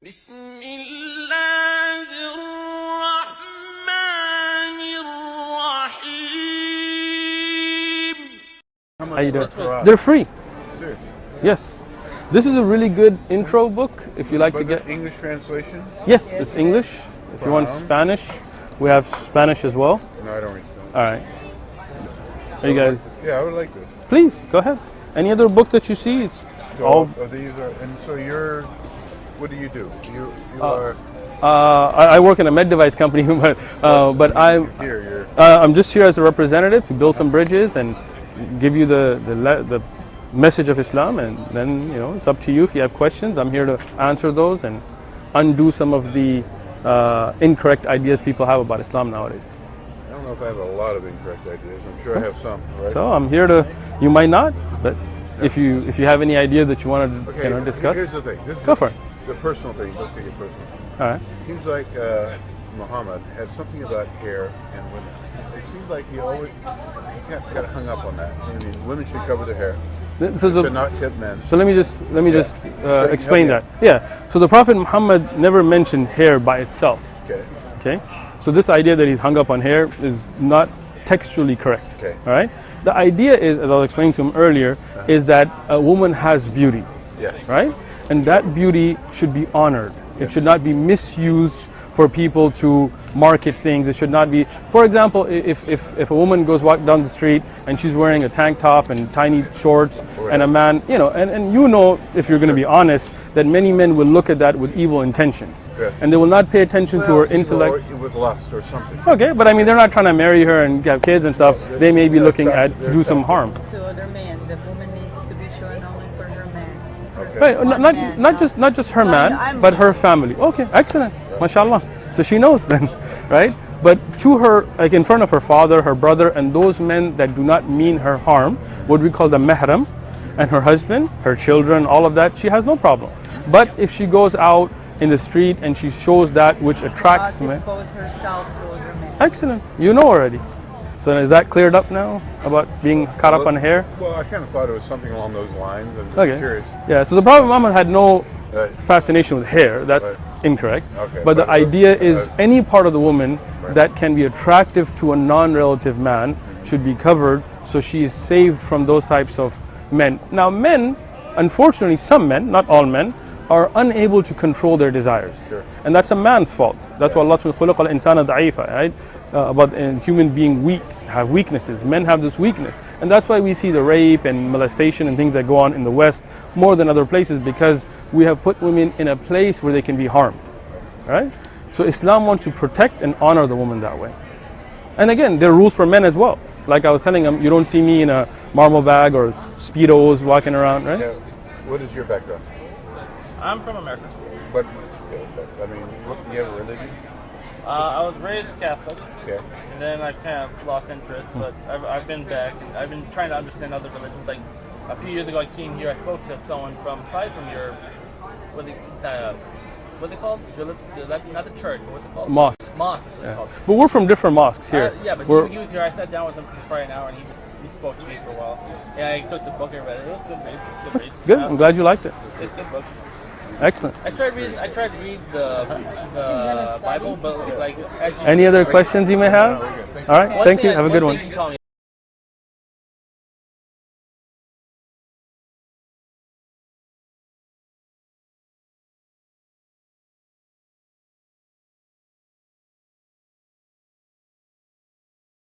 بسم الله الرحمن الرحيم. How you doing? They're free. Seriously? Yes. This is a really good intro book if you like to But get. the English translation? Yes, it's English. If you want Spanish, we have Spanish as well. No, I don't read Spanish. All right. Are you guys? Yeah, I would like this. Please go ahead. Any other book that you see? It's So all. these are, and so you're, what do? You are I work in a med device company, but I'm here. I'm just here as a representative to build some bridges and give you the message of Islam, and then it's up to you if you have questions. I'm here to answer those and undo some of the incorrect ideas people have about Islam nowadays. I don't know if I have a lot of incorrect ideas. I'm sure I have some. Right? So I'm here to. You might not, but if you have any idea that you want to discuss, Here's the thing. This is go for it. The personal thing. Don't take it personal. All right. It seems like Muhammad had something about hair and women. It seems like he got hung up on that. I mean, women should cover their hair. But not tip men. So let me just explain that. Yeah. So the Prophet Muhammad never mentioned hair by itself. Okay. So this idea that he's hung up on hair is not textually correct. Okay. All right. The idea is, as I was explaining to him earlier, is that a woman has beauty. Yes. Right. And that beauty should be honored. It should not be misused for people to market things. It should not be, for example, if a woman goes walk down the street and she's wearing a tank top and tiny shorts, and a man, and if you're going to be honest, that many men will look at that with evil intentions. Yes. And they will not pay attention to her intellect. Or with lust or something. Okay, but I mean, they're not trying to marry her and have kids and stuff. They may be looking to do some harm. To other men, the woman needs to be shown only for her man. Okay. Right, not just her man, but her family. Okay, excellent, mashallah. So she knows then, right? But to her, like in front of her father, her brother, and those men that do not mean her harm, what we call the mahram, and her husband, her children, all of that, she has no problem. But if she goes out in the street and she shows that which attracts men, expose herself to other men. excellent, you know already. So is that cleared up now about being caught up on hair? Well, I kind of thought it was something along those lines. I'm just curious. Yeah, so the Prophet Muhammad had no fascination with hair. That's incorrect. Okay, but the idea is any part of the woman that can be attractive to a non-relative man should be covered, so she is saved from those types of men. Now men, unfortunately some men, not all men, are unable to control their desires. Sure. And that's a man's fault. That's why Allah says, خُلِقَ الْإِنسَانَ ضَعِيفًا, right? About a human being weak, have weaknesses. Men have this weakness. And that's why we see the rape and molestation and things that go on in the West more than other places, because we have put women in a place where they can be harmed. Right? So Islam wants to protect and honor the woman that way. And again, there are rules for men as well. Like I was telling them, you don't see me in a marble bag or Speedos walking around, right? Yeah. What is your background? I'm from America. But, I mean, do you have a religion? I was raised Catholic, Okay. and then I kind of lost interest, but I've been back, and I've been trying to understand other religions. Like, a few years ago I came here, I spoke to someone probably from your, what they called? Not the church, but what's it called? Mosque. Mosque is what it's called. But we're from different mosques here. Yeah, but he was here, I sat down with him for probably an hour, and he spoke to me for a while. And I took the book and read it. It was good read. Good read. Good, I'm glad you liked it. It's a good book. Excellent. I tried to read the Bible, but like... Any other questions you may have? All right, thank you. Have a good one.